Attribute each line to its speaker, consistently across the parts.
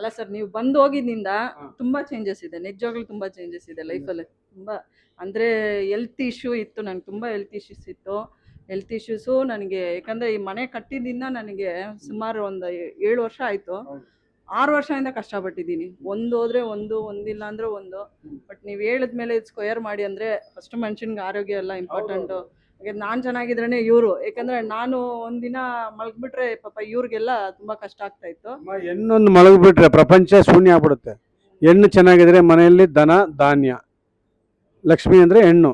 Speaker 1: ಅಲ್ಲ ಸರ್, ನೀವು ಬಂದು ಹೋಗಿದ್ದಿಂದ ತುಂಬಾ ಚೇಂಜಸ್ ಇದೆ, ನಿಜವಾಗ್ಲೂ ತುಂಬಾ ಚೇಂಜಸ್ ಇದೆ ಲೈಫಲ್ಲಿ. ತುಂಬಾ ಅಂದರೆ ಹೆಲ್ತ್ ಇಶ್ಯೂ ಇತ್ತು, ನನಗೆ ತುಂಬ ಹೆಲ್ತ್ ಇಶ್ಯೂಸ್ ಇತ್ತು. ಹೆಲ್ತ್ ಇಶ್ಯೂಸು ನನಗೆ, ಯಾಕಂದರೆ ಈ ಮನೆ ಕಟ್ಟಿದ್ದಿಂದ ನನಗೆ ಸುಮಾರು ಒಂದು 7 ವರ್ಷ ಆಯಿತು. 6 ವರ್ಷದಿಂದ ಕಷ್ಟಪಟ್ಟಿದ್ದೀನಿ. ಒಂದು ಹೋದರೆ ಒಂದು, ಒಂದಿಲ್ಲ ಅಂದರೆ ಒಂದು. ಬಟ್ ನೀವು ಹೇಳಿದ್ಮೇಲೆ ಸ್ಕ್ವೇರ್ ಮಾಡಿ ಅಂದರೆ ಫಸ್ಟ್ ಮನುಷ್ಯನಿಗೆ ಆರೋಗ್ಯ ಎಲ್ಲ ಇಂಪಾರ್ಟೆಂಟು. ಹಾಗೆ ನಾನು ಚೆನ್ನಾಗಿದ್ರೇ ಇವರು, ಯಾಕಂದರೆ ನಾನು ಒಂದಿನ ಮಲಗಿಬಿಟ್ರೆ ಪಾಪ ಇವ್ರಿಗೆಲ್ಲ ತುಂಬ ಕಷ್ಟ ಆಗ್ತಾಯಿತ್ತು.
Speaker 2: ಹೆಣ್ಣೊಂದು ಮಲಗಿಬಿಟ್ರೆ ಪ್ರಪಂಚ ಶೂನ್ಯ ಆಗ್ಬಿಡುತ್ತೆ. ಹೆಣ್ಣು ಚೆನ್ನಾಗಿದ್ರೆ ಮನೆಯಲ್ಲಿ ಧನ ಧಾನ್ಯ. ಲಕ್ಷ್ಮಿ ಅಂದರೆ ಹೆಣ್ಣು,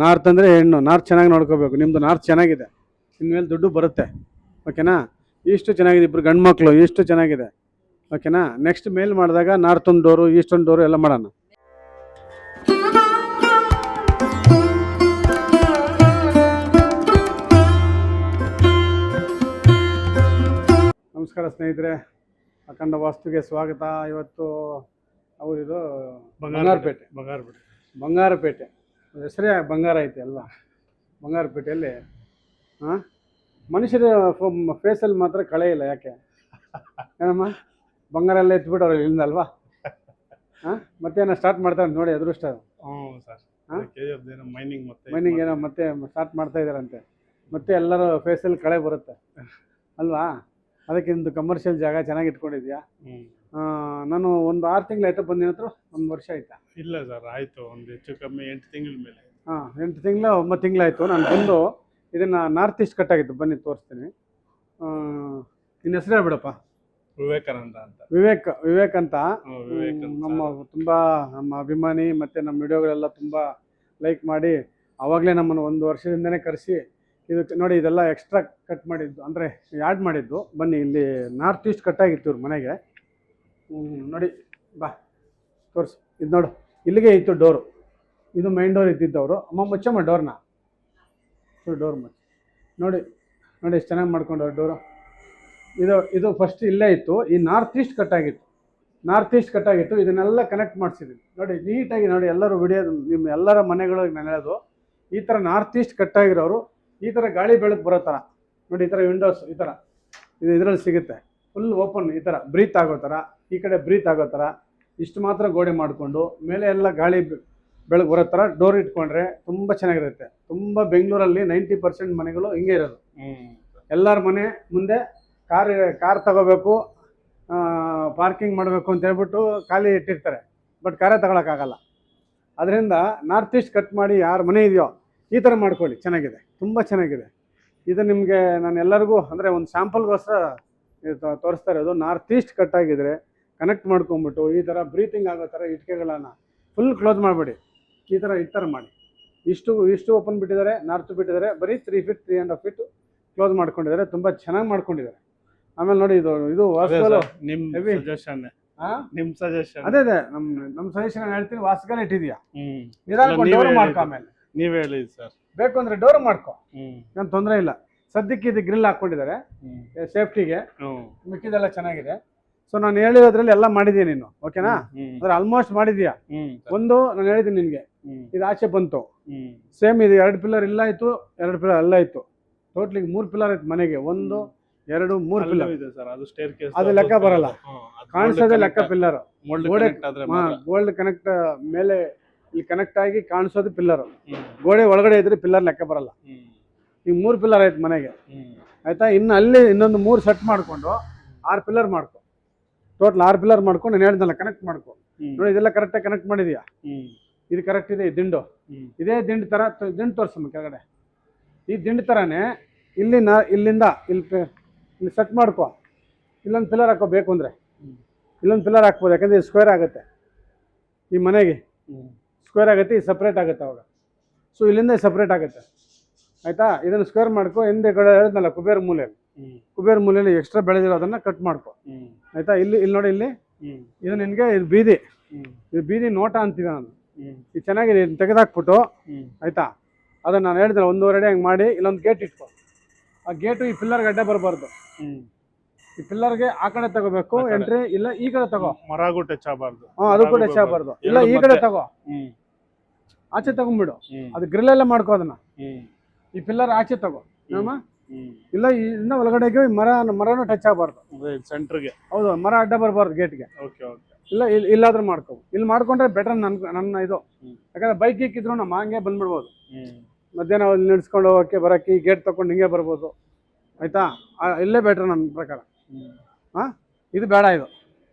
Speaker 2: ನಾರ್ತ್ ಅಂದರೆ ಹೆಣ್ಣು. ನಾರ್ತ್ ಚೆನ್ನಾಗಿ ನೋಡ್ಕೋಬೇಕು. ನಿಮ್ಮದು ನಾರ್ತ್ ಚೆನ್ನಾಗಿದೆ, ಇನ್ಮೇಲೆ ದುಡ್ಡು ಬರುತ್ತೆ. ಓಕೆನಾ? ಇಷ್ಟು ಚೆನ್ನಾಗಿದೆ, ಇಬ್ಬರು ಗಂಡು ಮಕ್ಕಳು, ಇಷ್ಟು ಚೆನ್ನಾಗಿದೆ. ಓಕೆನಾ? ನೆಕ್ಸ್ಟ್ ಮೇಲ್ ಮಾಡಿದಾಗ ನಾರ್ತ್ ಒಂದು ಡೋರು, ಈಸ್ಟ್ ಒಂದು ಡೋರು ಎಲ್ಲ ಮಾಡೋಣ. ನಮಸ್ಕಾರ ಸ್ನೇಹಿತರೆ, ಅಖಂಡ ವಾಸ್ತುಗೆ ಸ್ವಾಗತ. ಇವತ್ತು ಅವರಿದು ಬಂಗಾರಪೇಟೆ ಹೆಸರೇ ಬಂಗಾರ ಐತೆ ಅಲ್ವಾ? ಬಂಗಾರಪೇಟೆಯಲ್ಲಿ ಮನುಷ್ಯರ ಫೇಸಲ್ಲಿ ಮಾತ್ರ ಕಳೆ ಇಲ್ಲ. ಯಾಕೆ ಏನಮ್ಮ? ಬಂಗಾರ ಎಲ್ಲ ಎತ್ಬಿಟ್ಟವ್ರು ಇಲ್ಲಿಂದ ಅಲ್ವಾ? ಮತ್ತೇನೋ ಸ್ಟಾರ್ಟ್ ಮಾಡ್ತಾರೆ ನೋಡಿ, ಅದೃಷ್ಟ. ಮೈನಿಂಗ್ ಏನೋ ಮತ್ತೆ ಸ್ಟಾರ್ಟ್ ಮಾಡ್ತಾ ಇದ್ದಾರಂತೆ. ಮತ್ತೆ ಎಲ್ಲರೂ ಫೇಸಲ್ಲಿ ಕಳೆ ಬರುತ್ತೆ ಅಲ್ವಾ? ಅದಕ್ಕೆ ನಿಮ್ಮದು ಕಮರ್ಷಿಯಲ್ ಜಾಗ ಚೆನ್ನಾಗಿ ಇಟ್ಕೊಂಡಿದ್ಯಾ? ನಾನು ಒಂದು 6 ತಿಂಗಳು ಆಯ್ತಾ ಬಂದಿನ ಹತ್ರ? 1 ವರ್ಷ ಆಯ್ತಾ?
Speaker 3: ಇಲ್ಲ ಸರ್, ಆಯಿತು ಒಂದು ಹೆಚ್ಚು ಕಮ್ಮಿ 8 ತಿಂಗಳ ಮೇಲೆ.
Speaker 2: 8 ತಿಂಗಳು 9 ತಿಂಗಳಾಯಿತು. ನಾನು ಬಂದು ಇದನ್ನು ನಾರ್ತ್ ಈಸ್ಟ್ ಕಟ್ಟಾಗಿತ್ತು. ಬನ್ನಿ ತೋರಿಸ್ತೀನಿ. ನಿನ್ನ ಹೆಸರು ಹೇಳ್ಬಿಡಪ್ಪ.
Speaker 3: ವಿವೇಕಾನಂದ ಅಂತ.
Speaker 2: ವಿವೇಕ್ ಅಂತ. ನಮ್ಮ ತುಂಬ ನಮ್ಮ ಅಭಿಮಾನಿ, ಮತ್ತು ನಮ್ಮ ವಿಡಿಯೋಗಳೆಲ್ಲ ತುಂಬ ಲೈಕ್ ಮಾಡಿ ಆವಾಗಲೇ ನಮ್ಮನ್ನು 1 ವರ್ಷದಿಂದನೇ ಕರೆಸಿ ಇದು ನೋಡಿ, ಇದೆಲ್ಲ ಎಕ್ಸ್ಟ್ರಾ ಕಟ್ ಮಾಡಿದ್ದು, ಅಂದರೆ ಆ್ಯಡ್ ಮಾಡಿದ್ದು. ಬನ್ನಿ, ಇಲ್ಲಿ ನಾರ್ತ್ ಈಸ್ಟ್ ಕಟ್ಟಾಗಿತ್ತು ಇವ್ರ ಮನೆಗೆ. ನೋಡಿ ಬಾ ತೋರಿಸಿ. ಇದು ನೋಡು, ಇಲ್ಲಿಗೆ ಇತ್ತು ಡೋರು. ಇದು ಮೈನ್ ಡೋರ್ ಇದ್ದಿದ್ದವರು. ಅಮ್ಮ ಮುಚ್ಚಮ್ಮ ಡೋರ್ನ. ಡೋರ್ ಮುಚ್ಚಿ ನೋಡಿ. ನೋಡಿ ಎಷ್ಟು ಚೆನ್ನಾಗಿ ಮಾಡ್ಕೊಂಡವ್ರು ಡೋರು. ಇದು ಫಸ್ಟ್ ಇಲ್ಲೇ ಇತ್ತು. ಈ ನಾರ್ತ್ ಈಸ್ಟ್ ಕಟ್ಟಾಗಿತ್ತು. ಇದನ್ನೆಲ್ಲ ಕನೆಕ್ಟ್ ಮಾಡಿಸಿದ್ವಿ ನೋಡಿ ನೀಟಾಗಿ. ನೋಡಿ ಎಲ್ಲರೂ ವಿಡಿಯೋ, ನಿಮ್ಮ ಎಲ್ಲರ ಮನೆಗಳಿಗೆ ನಾನು ಹೇಳೋದು, ಈ ಥರ ನಾರ್ತ್ ಈಸ್ಟ್ ಕಟ್ಟಾಗಿರೋರು ಈ ಥರ ಗಾಳಿ ಬೆಳಕು ಬರೋ ಥರ ನೋಡಿ. ಈ ಥರ ವಿಂಡೋಸ್ ಈ ಥರ ಇದರಲ್ಲಿ ಸಿಗುತ್ತೆ. ಫುಲ್ ಓಪನ್, ಈ ಥರ ಬ್ರೀತ್ ಆಗೋ ಥರ, ಈ ಕಡೆ ಬ್ರೀತ್ ಆಗೋ ಥರ ಇಷ್ಟು ಮಾತ್ರ ಗೋಡೆ ಮಾಡಿಕೊಂಡು ಮೇಲೆ ಎಲ್ಲ ಗಾಳಿ ಬೆಳಕು ಬರೋ ಥರ ಡೋರ್ ಇಟ್ಕೊಂಡ್ರೆ ತುಂಬ ಚೆನ್ನಾಗಿರುತ್ತೆ. ತುಂಬ ಬೆಂಗಳೂರಲ್ಲಿ 90% ಮನೆಗಳು ಹಿಂಗೆ ಇರೋದು. ಎಲ್ಲರ ಮನೆ ಮುಂದೆ ಕಾರ್ ತಗೋಬೇಕು, ಪಾರ್ಕಿಂಗ್ ಮಾಡಬೇಕು ಅಂತ ಹೇಳ್ಬಿಟ್ಟು ಖಾಲಿ ಇಟ್ಟಿರ್ತಾರೆ. ಬಟ್ ಕಾರೇ ತಗೊಳಕ್ಕಾಗಲ್ಲ. ಅದರಿಂದ ನಾರ್ತ್ ಈಸ್ಟ್ ಕಟ್ ಮಾಡಿ ಯಾರ ಮನೆ ಇದೆಯೋ ಈ ಥರ ಮಾಡ್ಕೊಳ್ಳಿ. ಚೆನ್ನಾಗಿದೆ, ತುಂಬ ಚೆನ್ನಾಗಿದೆ. ಇದು ನಿಮಗೆ ನಾನು ಎಲ್ಲರಿಗೂ ಅಂದರೆ ಒಂದು ಸ್ಯಾಂಪಲ್ಗೋಸ್ಕರ ತೋರಿಸ್ತಾ ಇರೋದು. ನಾರ್ತ್ ಈಸ್ಟ್ ಕಟ್ಟಾಗಿದ್ರೆ ಕನೆಕ್ಟ್ ಮಾಡ್ಕೊಂಬಿಟ್ಟು ಈ ಥರ ಬ್ರೀತಿಂಗ್ ಆಗೋ ಥರ ಇಟ್ಕೆಗಳನ್ನು ಫುಲ್ ಕ್ಲೋಸ್ ಮಾಡಬೇಡಿ. ಈ ಥರ ಮಾಡಿ. ಇಷ್ಟು ಓಪನ್ ಬಿಟ್ಟಿದ್ದಾರೆ, ನಾರ್ತ್ ಬಿಟ್ಟಿದ್ದಾರೆ. ಬರೀ 3 ಫೀಟ್ 3.5 ಫೀಟ್ ಕ್ಲೋಸ್ ಮಾಡ್ಕೊಂಡಿದ್ದಾರೆ. ತುಂಬ ಚೆನ್ನಾಗಿ ಮಾಡ್ಕೊಂಡಿದ್ದಾರೆ. ಆಮೇಲೆ ನೋಡಿ, ಇದು ವಾಸ್ಕಲ್
Speaker 3: ನಿಮ್ಮ ಸಜೆಷನ್.
Speaker 2: ಅದೇ ನಮ್ಮ ಸಜೆಷನ್ ಹೇಳ್ತೀನಿ. ವಾಸ್ಕಲ್ ಇಟ್ಟಿದ್ಯಾ, ಡೋರ್ ಮಾಡ್ಕೊ. ಆಮೇಲೆ
Speaker 3: ನೀವ್ ಹೇಳಿ ಸರ್,
Speaker 2: ಬೇಕು ಅಂದ್ರೆ ಡೋರ್ ಮಾಡ್ಕೊ, ಏನು ತೊಂದರೆ ಇಲ್ಲ. ಸದ್ಯಕ್ಕೆ ಇದು ಗ್ರಿಲ್ ಹಾಕ್ಕೊಂಡಿದ್ದಾರೆ ಸೇಫ್ಟಿಗೆ. ಮಿಕ್ಕಿದೆಲ್ಲ ಚೆನ್ನಾಗಿದೆ. ಸೊ ನಾನು ಹೇಳಿರೋದ್ರಲ್ಲಿ ಎಲ್ಲ ಮಾಡಿದ್ದೀನಿ ನೀನು. ಓಕೆನಾ? ಅಂದ್ರೆ ಆಲ್ಮೋಸ್ಟ್ ಮಾಡಿದ್ಯಾ. ಒಂದು ನಾನು ಹೇಳಿದ್ದೀನಿ ನಿನ್ಗೆ, ಇದು ಆಚೆ ಬಂತು. ಸೇಮ್ ಇದು 2 ಪಿಲ್ಲರ್ ಇಲ್ಲ ಇತ್ತು, 2 ಪಿಲ್ಲರ್ ಅಲ್ಲ ಇತ್ತು. ಟೋಟ್ಲಿ 3 ಪಿಲ್ಲರ್ ಇತ್ತು ಮನೆಗೆ. 1 2 3 ಪಿಲ್ಲರ್. ಅದು ಲೆಕ್ಕ ಬರಲ್ಲ, ಕಾಣಿಸೋದೇ ಲೆಕ್ಕ ಪಿಲ್ಲರ್. ಗೋಲ್ಡ್ ಕನೆಕ್ಟ್ ಮೇಲೆ ಇಲ್ಲಿ ಕನೆಕ್ಟ್ ಆಗಿ ಕಾಣಿಸೋದು ಪಿಲ್ಲರ್. ಗೋಡೆ ಒಳಗಡೆ ಇದ್ರೆ ಪಿಲ್ಲರ್ ಲೆಕ್ಕ ಬರಲ್ಲ. ಈಗ 3 ಪಿಲ್ಲರ್ ಆಯ್ತು ಮನೆಗೆ, ಆಯ್ತಾ? ಇನ್ನು ಅಲ್ಲಿ ಇನ್ನೊಂದು 3 ಸೆಟ್ ಮಾಡ್ಕೊಂಡು 6 ಪಿಲ್ಲರ್ ಮಾಡ್ಕೊ. ಟೋಟಲ್ 6 ಪಿಲ್ಲರ್ ಮಾಡ್ಕೊಂಡು ನಾನು ಹೇಳ್ದಲ್ಲ ಕನೆಕ್ಟ್ ಮಾಡ್ಕೊ. ನೋಡಿ, ಇದೆಲ್ಲ ಕರೆಕ್ಟಾಗಿ ಕನೆಕ್ಟ್ ಮಾಡಿದ್ಯಾ? ಇದು ಕರೆಕ್ಟ್ ಇದೆ. ದಿಂಡು ಇದೇ ದಿಂಡು ಥರ. ದಿಂಡು ತೋರಿಸಮ್ಮ ಕೆಳಗಡೆ. ಈ ದಿಂಡು ಥರನೇ ಇಲ್ಲಿಂದ ಇಲ್ಲಿ ಸೆಟ್ ಮಾಡ್ಕೊ. ಇಲ್ಲೊಂದು ಪಿಲ್ಲರ್ ಹಾಕೋ. ಬೇಕು ಅಂದರೆ ಇಲ್ಲೊಂದು ಪಿಲ್ಲರ್ ಹಾಕ್ಬೋದು, ಯಾಕಂದರೆ ಇದು ಸ್ಕ್ವೇರ್ ಆಗುತ್ತೆ. ಈ ಮನೆಗೆ ಸ್ಕ್ವೇರ್ ಆಗುತ್ತೆ, ಇದು ಸಪ್ರೇಟ್ ಆಗುತ್ತೆ ಅವಾಗ. ಸೊ ಇಲ್ಲಿಂದ ಸಪ್ರೇಟ್ ಆಗುತ್ತೆ, ಆಯಿತಾ? ಇದನ್ನು ಸ್ಕ್ವೇರ್ ಮಾಡ್ಕೊ. ಹಿಂದೆ ಕಡೆ ಹೇಳಿದ್ನಲ್ಲ ಕುಬೇರ ಮೂಲೆಯಲ್ಲಿ ಎಕ್ಸ್ಟ್ರಾ ಬೆಳೆದಿರೋದನ್ನು ಕಟ್ ಮಾಡ್ಕೊ, ಆಯಿತಾ? ಇಲ್ಲಿ ನೋಡಿ, ಇದು ನಿನಗೆ ಇದು ಬೀದಿ ನೋಟ ಅಂತೀವಿ ನಾನು. ಇದು ಚೆನ್ನಾಗಿದೆ. ಇದನ್ನು ತೆಗೆದಾಕ್ಬಿಟ್ಟು, ಆಯಿತಾ? ಅದನ್ನು ನಾನು ಹೇಳಿದ್ನಲ್ಲ 1.5 ಅಡಿ ಹಂಗೆ ಮಾಡಿ ಇಲ್ಲೊಂದು ಗೇಟ್ ಇಟ್ಕೊ. ಆ ಗೇಟು ಈ ಪಿಲ್ಲರ್ಗೆ ಅಡ್ಡ ಬರಬಾರ್ದು. ಈ ಪಿಲ್ಲರ್ಗೆ ಆ ಕಡೆ ತಗೋಬೇಕು ಎಂಟ್ರಿ, ಇಲ್ಲ ಈ ಕಡೆ ತಗೋ.
Speaker 3: ಮರಗೂ ಟಚ್ ಆಗಬಾರ್ದು.
Speaker 2: ಅದು ಕೂಡ ಟಚ್ ಆಗಬಾರ್ದು. ಇಲ್ಲ ಈ ಕಡೆ ತಗೋ, ಆಚೆ ತಗೊಂಡ್ಬಿಡು. ಅದು ಗ್ರಿಲ್ ಎಲ್ಲ ಮಾಡ್ಕೋ. ಅದನ್ನ ಈ ಪಿಲ್ಲರ್ ಆಚೆ ತಗೋ. ನಮ್ಮ ಇಲ್ಲ ಇನ್ನ ಒಳಗಡೆಗೆ ಮರನೂ ಟಚ್ ಆಗಬಾರ್ದು.
Speaker 3: ಸೆಂಟ್ರಿಗೆ.
Speaker 2: ಹೌದು, ಮರ ಅಡ್ಡ ಬರಬಾರ್ದು ಗೇಟ್ಗೆ.
Speaker 3: Okay okay.
Speaker 2: ಇಲ್ಲ ಇಲ್ಲಾದ್ರೂ ಮಾಡ್ಕೊ. ಇಲ್ಲಿ ಮಾಡ್ಕೊಂಡ್ರೆ ಬೆಟರ್ ನನ್ನ ಇದು. ಯಾಕಂದ್ರೆ ಬೈಕ್ ಇಕ್ಕಿದ್ರು ನಮ್ಮ ಹಂಗೆ ಬಂದ್ಬಿಡ್ಬೋದು. ಮಧ್ಯಾಹ್ನ ಅಲ್ಲಿ ನಿಲ್ಸ್ಕೊಂಡು ಹೋಗೋಕ್ಕೆ ಬರೋಕ್ಕೆ ಈ ಗೇಟ್ ತಗೊಂಡು ಹಿಂಗೆ ಬರ್ಬೋದು. ಆಯ್ತಾ, ಇಲ್ಲೇ ಬೆಟ್ರ್ ನನ್ನ ಪ್ರಕಾರ. ಇದು ಬೇಡ,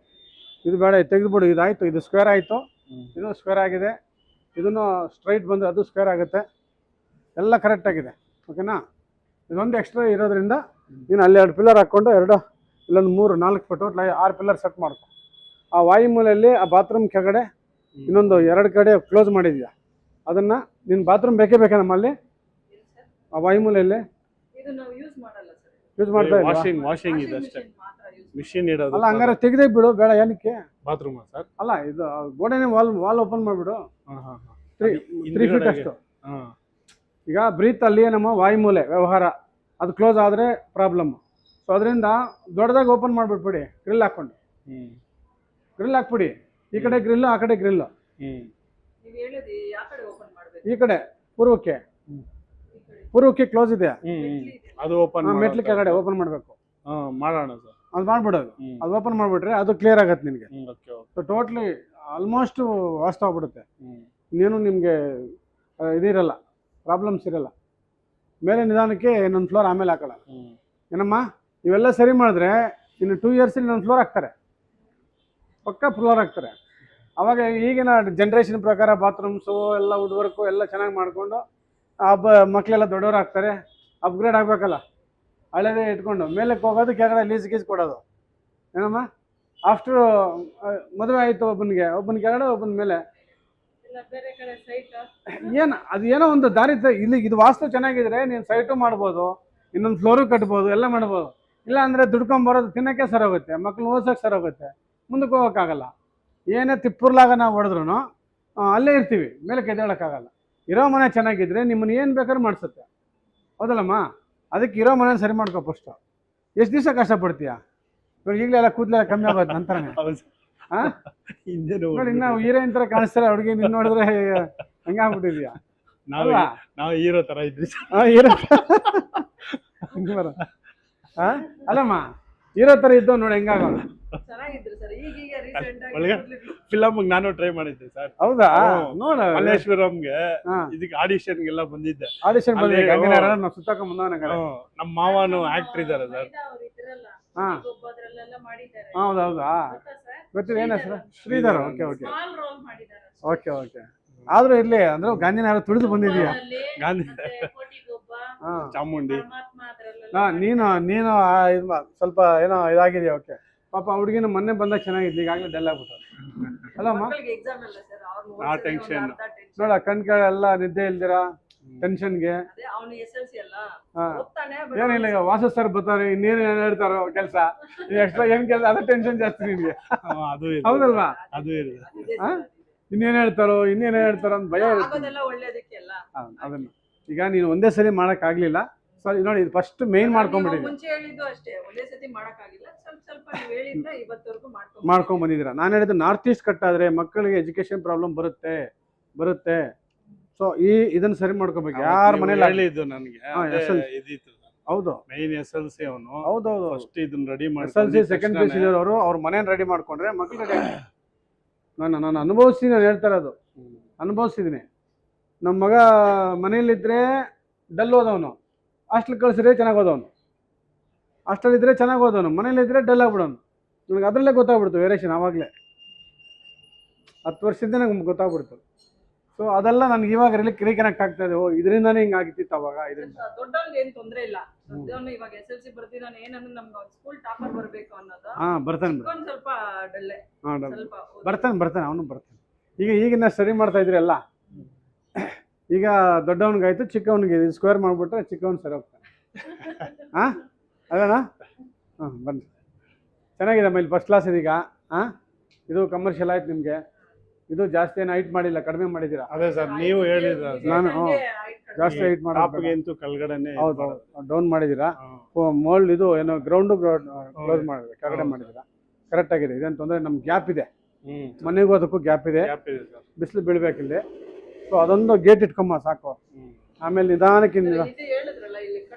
Speaker 2: ಇದು ಬೇಡ, ಇದು ತೆಗೆದುಬಿಡು. ಇದಾಯಿತು, ಇದು ಸ್ಕ್ವೇರ್ ಆಯಿತು, ಇದು ಸ್ಕ್ವೇರ್ ಆಗಿದೆ. ಇದನ್ನು ಸ್ಟ್ರೈಟ್ ಬಂದರೆ ಅದು ಸ್ಕ್ವೇರ್ ಆಗುತ್ತೆ. ಎಲ್ಲ ಕರೆಕ್ಟಾಗಿದೆ. ಓಕೆನಾ. ಇದೊಂದು ಎಕ್ಸ್ಟ್ರಾ ಇರೋದ್ರಿಂದ ನೀನು ಅಲ್ಲಿ 2 ಪಿಲ್ಲರ್ ಹಾಕ್ಕೊಂಡು ಇಲ್ಲೊಂದು 3-4 ಫುಟ್ 6 ಪಿಲ್ಲರ್ ಸೆಟ್ ಮಾಡ್ಕೊ. ಆ ವಾಯುಮೂಲೆಯಲ್ಲಿ ಆ ಬಾತ್ರೂಮ್ ಕೆಳಗಡೆ ಇನ್ನೊಂದು 2 ಕಡೆ ಕ್ಲೋಸ್ ಮಾಡಿದ್ಯಾ, ಅದನ್ನು ನಿನ್ನ ಬಾತ್ರೂಮ್ ಬೇಕೇ ನಮ್ಮಲ್ಲಿ ಆ ವಾಯುಮೂಲೆಯಲ್ಲಿ ಯೂಸ್ ಮಾಡ್ತಾ ಇಲ್ಲ.
Speaker 3: ವಾಷಿಂಗ್ ಇದೆ ಅಷ್ಟೇ, ಮಿಷಿನ್ ಇಡೋದು.
Speaker 2: ಅಲ್ಲ, ಹಂಗಾರೆ ತೆಗೆದೇ ಬಿಡು, ಬೇಡ. ಏನಕ್ಕೆ
Speaker 3: ಬಾತ್ರೂಮ್ ಸರ್?
Speaker 2: ಅಲ್ಲ, ಇದು ಗೋಡೆನೇ ವಾಲ್ ಓಪನ್ ಮಾಡಿಬಿಡು. 3 ಫೀಟ್ ಅಷ್ಟು. ಈಗ ಬ್ರೀತ್ ಅಲ್ಲಿಯೇ ನಮ್ಮ ವಾಯುಮೂಲೆ ವ್ಯವಹಾರ, ಅದು ಕ್ಲೋಸ್ ಆದರೆ ಪ್ರಾಬ್ಲಮ್. ಸೊ ಅದರಿಂದ ದೊಡ್ಡದಾಗಿ ಓಪನ್ ಮಾಡಿಬಿಟ್ಬಿಡಿ, ಗ್ರಿಲ್ ಹಾಕ್ಕೊಂಡು. ಗ್ರಿಲ್ ಹಾಕ್ಬಿಡಿ. ಈ ಕಡೆ ಗ್ರಿಲ್ಲು, ಆ ಕಡೆ ಗ್ರಿಲ್ಲು. ಈ ಕಡೆ ಪೂರ್ವಕ್ಕೆ ಕ್ಲೋಸ್ ಇದೆ,
Speaker 3: ಅದು ಓಪನ್
Speaker 2: ಮೆಟ್ಲು ಕೆಳಗಡೆ ಓಪನ್ ಮಾಡಬೇಕು.
Speaker 3: ಮಾಡೋಣ ಸರ್,
Speaker 2: ಅದು ಮಾಡ್ಬಿಡೋದು. ಅದು ಓಪನ್ ಮಾಡಿಬಿಟ್ರೆ ಅದು ಕ್ಲಿಯರ್ ಆಗತ್ತೆ ನಿನಗೆ. ಸೊ ಟೋಟ್ಲಿ ಆಲ್ಮೋಸ್ಟ್ ವಾಸ್ತು ಆಗ್ಬಿಡುತ್ತೆ. ಇನ್ನೇನು ನಿಮಗೆ ಇದಿರಲ್ಲ, ಪ್ರಾಬ್ಲಮ್ಸ್ ಇರಲ್ಲ. ಮೇಲೆ ನಿಧಾನಕ್ಕೆ ಇನ್ನೊಂದು ಫ್ಲೋರ್ ಆಮೇಲೆ ಹಾಕೋಲ್ಲ. ಏನಮ್ಮ, ಇವೆಲ್ಲ ಸರಿ ಮಾಡಿದ್ರೆ ಇನ್ನು 2 ಇಯರ್ಸ್ ಇನ್ನೊಂದು ಫ್ಲೋರ್ ಹಾಕ್ತಾರೆ, ಪಕ್ಕ ಫ್ಲೋರ್ ಹಾಕ್ತಾರೆ. ಅವಾಗ ಈಗಿನ ಜನ್ರೇಷನ್ ಪ್ರಕಾರ ಬಾತ್ರೂಮ್ಸು ಎಲ್ಲ ವುಡ್ ವರ್ಕು ಎಲ್ಲ ಚೆನ್ನಾಗಿ ಮಾಡಿಕೊಂಡು ಮಕ್ಕಳೆಲ್ಲ ದೊಡ್ಡವರು ಆಗ್ತಾರೆ. ಅಪ್ಗ್ರೇಡ್ ಆಗಬೇಕಲ್ಲ, ಹಳೇದೇ ಇಟ್ಕೊಂಡು ಮೇಲಕ್ಕೆ ಹೋಗೋದು, ಕೆಳಗಡೆ ಲೀಸ್ ಕೊಡೋದು. ಏನಮ್ಮ, ಆಫ್ಟರ್ ಮದುವೆ ಆಯಿತು ಒಬ್ಬನ ಕೆಳಗಡೆ ಒಬ್ಬನ ಮೇಲೆ, ಅದು ಏನೋ ಒಂದು ದಾರಿ. ಇಲ್ಲಿ ಇದು ವಾಸ್ತು ಚೆನ್ನಾಗಿದ್ರೆ ನೀನು ಸೈಟು ಮಾಡ್ಬೋದು, ಇನ್ನೊಂದು ಫ್ಲೋರು ಕಟ್ಬೋದು, ಎಲ್ಲ ಮಾಡ್ಬೋದು. ಇಲ್ಲ ಅಂದರೆ ದುಡ್ಕೊಂಬರೋದು ತಿನ್ನೋಕ್ಕೆ ಸರೋಗುತ್ತೆ, ಮಕ್ಳನ್ನ ಓದ್ಸೋಕ್ಕೆ ಸರೋಗುತ್ತೆ, ಮುಂದಕ್ಕೆ ಹೋಗೋಕ್ಕಾಗಲ್ಲ. ಏನೇ ತಿಪ್ಪುರ್ಲಾಗ ನಾವು ಹೊಡೆದ್ರು ಅಲ್ಲೇ ಇರ್ತೀವಿ, ಮೇಲೆ ಎದ್ದೇಳೋಕ್ಕಾಗಲ್ಲ. ಇರೋ ಮನೆ ಚೆನ್ನಾಗಿದ್ರೆ ನಿಮ್ಮನ್ನು ಏನು ಬೇಕಾದ್ರೂ ಮಾಡಿಸುತ್ತೆ. ಹೌದಲ್ಲಮ್ಮ. ಅದಕ್ಕೆ ಇರೋ ಮನೆ ಸರಿ ಮಾಡ್ಕೋ ಫಸ್ಟು. ಎಷ್ಟು ದಿವಸ ಕಷ್ಟಪಡ್ತೀಯ? ಇವಾಗ ಈಗಲೇ ಎಲ್ಲ ಕೂದಲೆಲ್ಲ ಕಮ್ಮಿ ಆಗೋದು ನಂತರನೇ. ಹಾಂ, ನೋಡಿ ಇನ್ನು ಹೀರೋಯಿನ್ ಥರ ಕಾಣಿಸ್ತಾರೆ ಹುಡುಗಿ. ನಿನ್ನ ನೋಡಿದ್ರೆ ಹಂಗಾಗ್ಬಿಟ್ಟಿದ್ಯಾ?
Speaker 3: ನಾವು ಹೀರೋ ಥರ ಇದ್ವಿ.
Speaker 2: ಹೀರೋ ಅಲ್ಲಮ್ಮ, ಹೀರೋ ಥರ ಇದ್ದವ್ ನೋಡಿ ಹೆಂಗಾಗೋದು.
Speaker 3: ಫಿಲಮ್ ನಾನು ಟ್ರೈ ಮಾಡಿದ್ದೆ ಸರ್.
Speaker 2: ಹೌದಾ? ನೋಡ,
Speaker 3: ಮಲ್ಲೇಶ್ವರಂಗೆ ಇದಕ್ಕೆ ಆಡಿಷನ್ಗೆಲ್ಲ ಬಂದಿದ್ದೆ.
Speaker 2: ಆಡಿಷನ್ ಸುತ್ತಕೊಂಡ್ ಬಂದವನ
Speaker 3: ನಮ್ಮ ಮಾವನು ಆಕ್ಟರ್ ಇದ್ದಾರೆ ಸರ್.
Speaker 2: ಹೌದೌದಾ, ಗೊತ್ತಿಲ್ಲ. ಏನ ಹೆಸರು? ಶ್ರೀಧರ್. ಓಕೆ. ಆದ್ರೂ ಇರ್ಲಿ, ಅಂದ್ರೆ ಗಾಂಧಿನಗರ ತುಳಿದು ಬಂದಿದೀಯ.
Speaker 3: ಗಾಂಧಿ, ಚಾಮುಂಡಿ.
Speaker 2: ನೀನು ಸ್ವಲ್ಪ ಏನೋ ಇದಾಗಿದೆಯಾ? ಓಕೆ. ಪಾಪ ಹುಡುಗಿನ ಮೊನ್ನೆ ಬಂದಾಗ ಚೆನ್ನಾಗಿದ್ಲಿ, ಈಗಾಗಲೇ ಡೆಲ್ ಆಗ್ಬಿಟ್ಟು. ಅಲ್ಲಮ್ಮ,
Speaker 3: ಟೆನ್ಷನ್
Speaker 2: ನೋಡ, ಕಣ್ಗಳೆಲ್ಲ ನಿದ್ದೆ ಇಲ್ದಿರಾ ಟೆನ್ಷನ್ಗೆ. ಏನಿಲ್ಲ, ಈಗ ವಾಸು ಸರ್ ಬರ್ತಾರೆ, ಇನ್ನೇನು ಹೇಳ್ತಾರೋ ಕೆಲಸ, ಎಕ್ಸ್ಟ್ರಾ ಏನ್ ಕೆಲಸ, ಅದೇ ಟೆನ್ಷನ್ ಜಾಸ್ತಿ ನಿನ್ಗೆ. ಹೌದಲ್ವಾ? ಇನ್ನೇನು ಹೇಳ್ತಾರೋ ಅಂತ ಭಯ ಇರುತ್ತೆ. ಅದನ್ನ ಈಗ ನೀನು ಒಂದೇ ಸರಿ ಮಾಡಕ್ ಆಗ್ಲಿಲ್ಲ. ಸರಿ ನೋಡಿ, ಇದು ಫಸ್ಟ್ ಮೇನ್ ಮಾಡ್ಕೊಂಡ್ ಬಂದಿದ್ದೀರಾ. ನಾನು ಹೇಳಿದ್ದು ನಾರ್ತ್ ಈಸ್ಟ್ ಕಟ್ಟಾದ್ರೆ ಮಕ್ಕಳಿಗೆ ಎಜುಕೇಶನ್ ಪ್ರಾಬ್ಲಮ್ ಬರುತ್ತೆ. ಸೊ ಇದನ್ನ ಸರಿ ಮಾಡ್ಕೋಬೇಕು. ಯಾರ ಮನೇಲಿ
Speaker 3: ಹೇಳಿದ್ದು ನನಗೆ
Speaker 2: ಹೌದು,
Speaker 3: ಮೈನ್ SLC ಅವನು.
Speaker 2: ಹೌದೌದು,
Speaker 3: ಫಸ್ಟ್ ಇದನ್ನ ರೆಡಿ ಮಾಡಿ
Speaker 2: SLC ಸೆಕೆಂಡ್ ಪಿ ಯು ಅವರು ಅವ್ರ ಮನೇನ ರೆಡಿ ಮಾಡ್ಕೊಂಡ್ರೆ ಮಕ್ಕಳು ರೆಡಿ. ನಾನು ಅನುಭವಿಸ್ತೀನಿ, ನಾನು ಹೇಳ್ತಾ ಇರೋದು ಅನುಭವಿಸಿದ್ದೀನಿ. ನಮ್ಮ ಮಗ ಮನೇಲಿದ್ರೆ ಡಲ್ ಓದವನು, ಹಾಸ್ಟೆಲ್ ಕಳಿಸಿದ್ರೆ ಚೆನ್ನಾಗಿ ಓದವನು. ಹಾಸ್ಟೆಲ್ ಚೆನ್ನಾಗಿ ಓದೋನು, ಮನೇಲಿದ್ರೆ ಡಲ್ ಆಗ್ಬಿಡೋನು. ನನಗೆ ಅದರಲ್ಲೇ ಗೊತ್ತಾಗ್ಬಿಡ್ತು ವೇರಿಯೇಷನ್. ಆವಾಗಲೇ 10 ವರ್ಷದಿಂದ ನಂಗೆ ಗೊತ್ತಾಗ್ಬಿಡ್ತು. ಸೊ ಅದೆಲ್ಲ ನನಗೆ ಇವಾಗ ರೀಕನೆಕ್ಟ್ ಆಗ್ತಾ ಇದೆ. ಇದರಿಂದಾನೇ ಹಿಂಗೆ ಆಗಿತ್ತು ಅವಾಗ. ಇದರಿಂದ
Speaker 1: ದೊಡ್ಡವ್ನಿಗೆ ಏನು ತೊಂದರೆ ಇಲ್ಲ. ದೊಡ್ಡವನು ಇವಾಗ SLC ಬರ್ತಿದ್ದಾನೆ, ಏನಂದ್ರೆ ನಮ್ಗೆ ಸ್ಕೂಲ್ ಟಾಪರ್ ಬರಬೇಕು ಅನ್ನೋದು.
Speaker 2: ಬರ್ತಾನೆ,
Speaker 1: ಸ್ವಲ್ಪ ಡಲ್ಲೆ,
Speaker 2: ಬರ್ತಾನೆ ಅವನು ಬರ್ತಾನೆ. ಈಗಿನ ಸರಿ ಮಾಡ್ತಾ ಇದ್ರಿ ಎಲ್ಲ. ಈಗ ದೊಡ್ಡವನಿಗಾಯ್ತು, ಚಿಕ್ಕವನಿಗೆ ಸ್ಕ್ವೇರ್ ಮಾಡಿಬಿಟ್ರೆ ಚಿಕ್ಕವನು ಸರಿ ಹೋಗ್ತಾನೆ. ಅದೇನಾ? ಬನ್ನಿ, ಚೆನ್ನಾಗಿದೆ ಮೈಲ್, ಫಸ್ಟ್ ಕ್ಲಾಸ್ ಇದೀಗ. ಇದು ಕಮರ್ಷಿಯಲ್ ಆಯ್ತು ನಿಮಗೆ. ಇದು ಜಾಸ್ತಿ ಏನು ಹೈಟ್ ಮಾಡಿಲ್ಲ, ಕಡಿಮೆ ಮಾಡಿದ್ದೀರಾ.
Speaker 3: ಅದೇ ಸರ್, ನೀವು ಹೇಳಿದ್ರ
Speaker 2: ನಾನು ಜಾಸ್ತಿ ಹೈಟ್
Speaker 3: ಮಾಡೋದು ಕೆಳಗಡೆನೆ.
Speaker 2: ಹೌದು, ಡೌನ್ ಮಾಡಿದ್ದೀರಾ. ಮೋಲ್ಡ್ ಇದು ಏನೋ ಗ್ರೌಂಡು ಕ್ಲೋಸ್ ಮಾಡಿದ್ರೆ ಕೆಳಗಡೆ ಮಾಡಿದ್ದೀರಾ. ಕರೆಕ್ಟ್ ಆಗಿದೆ. ಇದೇನು ತೊಂದರೆ, ನಮ್ಗೆ ಗ್ಯಾಪ್ ಇದೆ, ಮನೆಗೂ ಅದಕ್ಕೂ ಗ್ಯಾಪ್ ಇದೆ. ಬಿಸಿಲು ಬೀಳ್ಬೇಕಿಲ್ಲಿ. ಸೊ ಅದೊಂದು ಗೇಟ್ ಇಟ್ಕೊಂಬ ಸಾಕು. ಆಮೇಲೆ ನಿಧಾನಕ್ಕೆ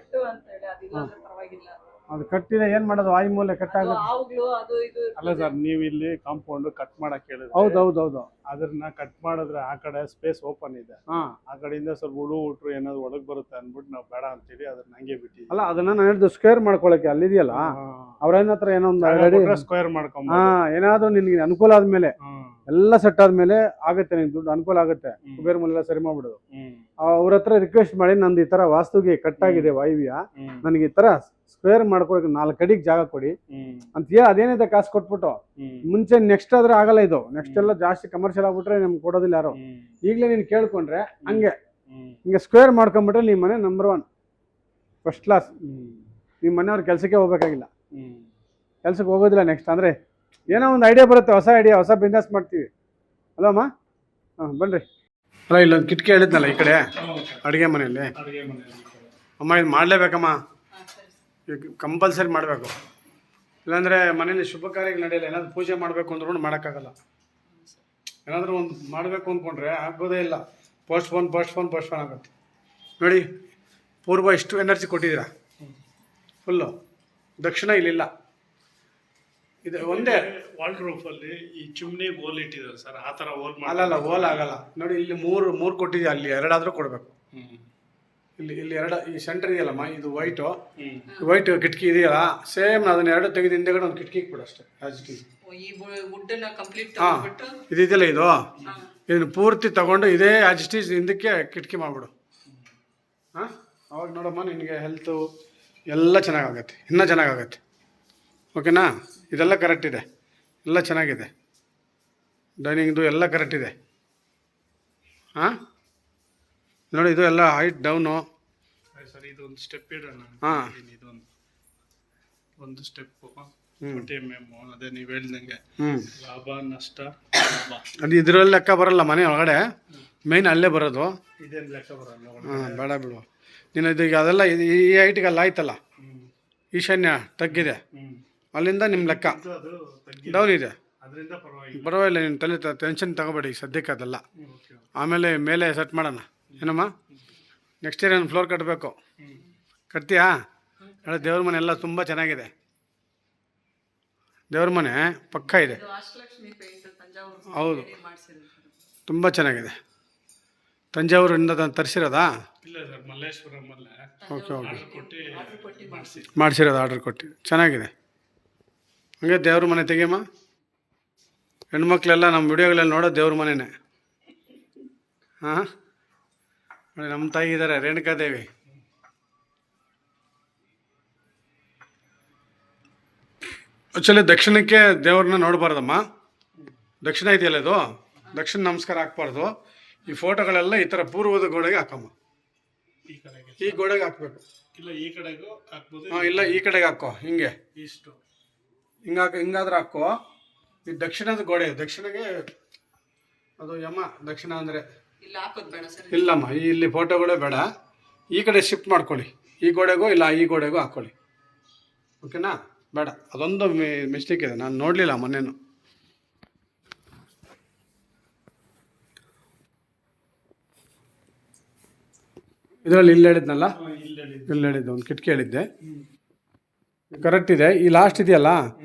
Speaker 1: ಕಟ್ಟು ಅಂತ ಹೇಳಿ ಅದಿಲ್ಲ ಅಂದ್ರೆ ಪರವಾಗಿಲ್ಲ.
Speaker 2: ಅದು ಕಟ್ಟಿದೆ ಏನು ಮಾಡೋದು, ವಾಯು ಮೂಲೆ
Speaker 1: ಅದು
Speaker 2: ಕಟ್ಟಾಗುತ್ತೆ.
Speaker 1: ಹಾವುಗಳು ಅದು ಇದು
Speaker 3: ಅಲ್ಲ ಸರ್, ನೀವು ಇಲ್ಲಿ ಕಾಂಪೌಂಡ್ ಕಟ್ ಮಾಡಕ್ ಹೇಳಿದ್ರೆ
Speaker 2: ಹೌದು.
Speaker 3: ಅದನ್ನ ಕಟ್ ಮಾಡಿದ್ರೆ ಆ ಕಡೆ ಸ್ಪೇಸ್ ಓಪನ್ ಇದೆ,
Speaker 2: ಹಾಂ,
Speaker 3: ಆ ಕಡೆಯಿಂದ ಸ್ವಲ್ಪ ಹುಟ್ರು ಏನಾದ್ರು ಒಳಗ್ ಬರುತ್ತೆ ಅಂದ್ಬಿಟ್ಟು ನಾವು ಬೇಡ ಅಂತೀವಿ, ಅದನ್ನ ಹಂಗೆ ಬಿಟ್ಟಿವಿ.
Speaker 2: ಅಲ್ಲ ಅದನ್ನ ನಾನು ಹೇಳಿದ್ದು ಸ್ಕ್ವೇರ್ ಮಾಡ್ಕೊಳಕ್ಕೆ ಅಲ್ಲಿದೆಯಲ್ಲ ಅವ್ರೇನ ಹತ್ರ ಏನೋ ಒಂದು ರೆಡಿ.
Speaker 3: ಸ್ಕ್ವೇರ್ ಮಾಡ್ಕೊಂಡ್
Speaker 2: ಏನಾದ್ರು ನಿನ್ಗೆ ಅನುಕೂಲ ಆದ್ಮೇಲೆ ಎಲ್ಲ ಸೆಟ್ ಆದ್ಮೇಲೆ ಆಗುತ್ತೆ, ನಿನ್ಗೆ ದುಡ್ಡು ಅನುಕೂಲ ಆಗುತ್ತೆ, ಕುಬೇರ ಮೂಲೆಲ್ಲ ಸರಿ ಮಾಡ್ಬಿಡೋದು. ಅವ್ರ ಹತ್ರ ರಿಕ್ವೆಸ್ಟ್ ಮಾಡಿ ನಂದು ಈ ತರ ವಾಸ್ತುಗೆ ಕಟ್ಟಾಗಿದೆ ವಾಯುವ್ಯ, ನನಗೆ ಈ ತರ ಸ್ಕ್ವೇರ್ ಮಾಡ್ಕೊಳಕ್ಕೆ 4 ಅಡಿಗೆ ಜಾಗ ಕೊಡಿ ಅಂತ ಹೇಳಿ ಅದೇನಿದೆ ಕಾಸು ಕೊಟ್ಬಿಟ್ಟು ಮುಂಚೆ ನೆಕ್ಸ್ಟ್ ಆದ್ರೆ ಆಗಲ್ಲ, ಇದು ನೆಕ್ಸ್ಟ್ ಎಲ್ಲ ಜಾಸ್ತಿ ಕಮರ್ಷಿಯಲ್ ಆಗ್ಬಿಟ್ರೆ ನಮ್ಗೆ ಕೊಡೋದಿಲ್ಲ ಯಾರು. ಈಗಲೇ ನೀನು ಕೇಳ್ಕೊಂಡ್ರೆ ಹಂಗೆ ಹಿಂಗೆ ಸ್ಕ್ವೇರ್ ಮಾಡ್ಕೊಂಡ್ಬಿಟ್ರೆ ನಿಮ್ಮ ಮನೆ ನಂಬರ್ 1 ಫಸ್ಟ್ ಕ್ಲಾಸ್. ನಿಮ್ಮ ಮನೆಯವ್ರ ಕೆಲಸಕ್ಕೆ ಹೋಗ್ಬೇಕಾಗಿಲ್ಲ, ಕೆಲ್ಸಕ್ಕೆ ಹೋಗೋದಿಲ್ಲ ನೆಕ್ಸ್ಟ್. ಅಂದರೆ ಏನೋ ಒಂದು ಐಡಿಯಾ ಬರುತ್ತೆ, ಹೊಸ ಐಡಿಯಾ, ಹೊಸ ಬಿಸ್ನೆಸ್ ಮಾಡ್ತೀವಿ ಅಲ್ಲಮ್ಮ. ಹಾಂ ಬನ್ನಿರಿ. ಅಲ್ಲ ಇಲ್ಲೊಂದು ಕಿಟಕಿ ಹೇಳಿದ್ನಲ್ಲ ಈ ಕಡೆ ಅಡುಗೆ ಮನೆಯಲ್ಲಿ, ಅಮ್ಮ ಇದು ಮಾಡಲೇಬೇಕಮ್ಮ, ಕಂಪಲ್ಸರಿ ಮಾಡಬೇಕು. ಇಲ್ಲಾಂದರೆ ಮನೇಲಿ ಶುಭ ಕಾರ್ಯಗಳು ನಡೆಯಲ್ಲ, ಏನಾದರೂ ಪೂಜೆ ಮಾಡಬೇಕು ಅಂದ್ರೂ ಮಾಡೋಕ್ಕಾಗಲ್ಲ. ಏನಾದರೂ ಒಂದು ಮಾಡಬೇಕು ಅಂದ್ಕೊಂಡ್ರೆ ಆಗೋದೇ ಇಲ್ಲ, ಪೋಸ್ಟ್ಪೋನ್ ಆಗುತ್ತೆ. ನೋಡಿ ಪೂರ್ವ ಇಷ್ಟು ಎನರ್ಜಿ ಕೊಟ್ಟಿದ್ದೀರಾ ಫುಲ್ಲು, ದಕ್ಷಿಣ ಇಲ್ಲಿಲ್ಲ. ಇದು ಒಂದೇ
Speaker 3: ವಾಲ್ ರೂಫ್ ಅಲ್ಲಿ ಈ ಚಿಮ್ನಿ ಹೋಲ್ ಇಟ್ಟಿದ್ದಾರೆ ಸರ್, ಆ ತರ ಹೋಲ್
Speaker 2: ಅಲ್ಲಲ್ಲ, ಹೋಲ್ ಆಗಲ್ಲ. ನೋಡಿ ಇಲ್ಲಿ ಮೂರು ಕೊಟ್ಟಿದ್ದೀಯ, ಅಲ್ಲಿ 2 ಆದರೂ ಕೊಡಬೇಕು. ಇಲ್ಲಿ 2 ಈ ಸೆಂಟರ್ ಇದೆಯಲ್ಲಮ್ಮ, ಇದು ವೈಟ್ ಕಿಟಕಿ ಇದೆಯಲ್ಲ, ಸೇಮ್ ಅದನ್ನ 2 ತೆಗೆದು ಹಿಂದೆಗಡೆ ಒಂದು ಕಿಟಕಿ ಇಕ್ಬಿಡು ಅಷ್ಟೇ. ಹಾಂ ಇದು ಇದೆಯಲ್ಲ, ಇದನ್ನು ಪೂರ್ತಿ ತಗೊಂಡು ಇದೇ ಆಜಿಸ್ಟೀಸ್ ಹಿಂದಕ್ಕೆ ಕಿಟಕಿ ಮಾಡಿಬಿಡು. ಹಾಂ ಅವಾಗ ನೋಡಮ್ಮ ನಿನಗೆ ಹೆಲ್ತು ಎಲ್ಲ ಚೆನ್ನಾಗಾಗತ್ತೆ, ಇನ್ನೂ ಚೆನ್ನಾಗಾಗತ್ತೆ. ಓಕೆನಾ? ಇದೆಲ್ಲ ಕರೆಕ್ಟ್ ಇದೆ, ಎಲ್ಲ ಚೆನ್ನಾಗಿದೆ, ಡೈನಿಂಗ್ದು ಎಲ್ಲ ಕರೆಕ್ಟ್ ಇದೆ. ಹಾಂ ನೋಡಿ ಇದು ಎಲ್ಲ ಹೈಟ್ ಡೌನು.
Speaker 3: ಸರ್ ಇದು ಒಂದು ಸ್ಟೆಪ್ ಇಡೋಣ.
Speaker 2: ಹಾಂ
Speaker 3: ಒಂದು ಸ್ಟೆಪ್ಪು ಅದೇ ನೀವು ಹೇಳ್ದಂಗೆ ಲಾಭ ನಷ್ಟ
Speaker 2: ಅದು ಇದರಲ್ಲಿ ಲೆಕ್ಕ ಬರಲ್ಲ, ಮನೆ ಒಳಗಡೆ ಮೇಯ್ನ್ ಅಲ್ಲೇ ಬರೋದು.
Speaker 3: ಇದೇನು ಲೆಕ್ಕ ಬರಲ್ಲ.
Speaker 2: ಹಾಂ ಬೇಡ ಬಿಡು ನೀನು. ಇದು ಈಗ ಅದೆಲ್ಲ ಈ ಹೈಟಿಗೆ ಅಲ್ಲ ಆಯ್ತಲ್ಲ, ಈಶಾನ್ಯ ತಗ್ಗಿದೆ, ಅಲ್ಲಿಂದ ನಿಮ್ಮ ಲೆಕ್ಕ ಡೌನ್ ಇದೆ. ಪರವಾಗಿಲ್ಲ, ನೀನು ತಲೆ ಟೆನ್ಷನ್ ತಗೋಬೇಡಿ ಸದ್ಯಕ್ಕೆ, ಅದೆಲ್ಲ ಆಮೇಲೆ ಮೇಲೆ ಸೆಟ್ ಮಾಡೋಣ. ಏನಮ್ಮ ನೆಕ್ಸ್ಟ್ ಇಯರ್ ಏನು ಫ್ಲೋರ್ ಕಟ್ಟಬೇಕು, ಕಟ್ತೀಯಾ? ಹೇಳಿ ದೇವ್ರ ಮನೆ ಎಲ್ಲ ತುಂಬ ಚೆನ್ನಾಗಿದೆ, ದೇವ್ರ ಮನೆ ಪಕ್ಕ ಇದೆ. ಹೌದು ತುಂಬ ಚೆನ್ನಾಗಿದೆ. ತಂಜಾವೂರಿಂದ ತರಿಸಿರೋದಾ?
Speaker 3: ಇಲ್ಲ ಸರ್, ಮಲ್ಲೇಶ್ವರಮಲ್ಲೇ.
Speaker 2: ಓಕೆ ಮಾಡಿಸಿರೋದು, ಆರ್ಡರ್ ಕೊಟ್ಟು ಚೆನ್ನಾಗಿದೆ. ಹಂಗೆ ದೇವ್ರ ಮನೆ ತೆಗಿಯಮ್ಮ. ಹೆಣ್ಮಕ್ಳೆಲ್ಲ ನಮ್ಮ ವಿಡಿಯೋಗಳೆಲ್ಲ ನೋಡೋದು ದೇವ್ರ ಮನೆಯೇ. ಹಾಂ ನೋಡಿ ನಮ್ಮ ತಾಯಿ ಇದ್ದಾರೆ, ರೇಣುಕಾದೇವಿ. ಆ್ಯಕ್ಚುಲಿ ದಕ್ಷಿಣಕ್ಕೆ ದೇವ್ರನ್ನ ನೋಡಬಾರ್ದಮ್ಮ, ದಕ್ಷಿಣ ಇದೆಯಲ್ಲ ಇದು, ದಕ್ಷಿಣ ನಮಸ್ಕಾರ ಹಾಕ್ಬಾರ್ದು. ಈ ಫೋಟೋಗಳೆಲ್ಲ ಈ ಥರ ಪೂರ್ವದ ಗೋಡೆಗೆ ಹಾಕಮ್ಮ, ಈ ಗೋಡೆಗೆ ಹಾಕ್ಬೇಕು.
Speaker 3: ಇಲ್ಲ ಈ ಕಡೆಗೂ ಹಾಕ್ಬೋದು.
Speaker 2: ಹಾಂ ಇಲ್ಲ ಈ ಕಡೆಗೆ ಹಾಕೋ, ಹಿಂಗೆ
Speaker 3: ಇಷ್ಟು
Speaker 2: ಹಿಂಗಾದ್ರೆ ಹಾಕೋ. ಈ ದಕ್ಷಿಣದ ಗೋಡೆ, ದಕ್ಷಿಣಗೆ ಅದು ಯಮ್ಮ ದಕ್ಷಿಣ ಅಂದರೆ ಇಲ್ಲಮ್ಮ, ಇಲ್ಲಿ ಫೋಟೋಗಳೇ ಬೇಡ, ಈ ಕಡೆ ಶಿಫ್ಟ್ ಮಾಡ್ಕೊಳ್ಳಿ, ಈ ಗೋಡೆಗೋ ಇಲ್ಲ ಈ ಗೋಡೆಗೋ ಹಾಕ್ಕೊಳ್ಳಿ. ಓಕೆನಾ? ಬೇಡ, ಅದೊಂದು ಮಿಸ್ಟೇಕ್ ಇದೆ, ನಾನು ನೋಡಲಿಲ್ಲ ಮೊನ್ನೆನು. ಇದರಲ್ಲಿ ಇಲ್ಲಿ ಹೇಳಿದ್ನಲ್ಲ, ಇಲ್ಲಿ ಹೇಳಿದ್ದೆ, ಒಂದು ಕಿಟಕಿ ಹೇಳಿದ್ದೆ, ಕರೆಕ್ಟ್ ಇದೆ. ಈ ಲಾಸ್ಟ್ ಇದೆಯಲ್ಲ,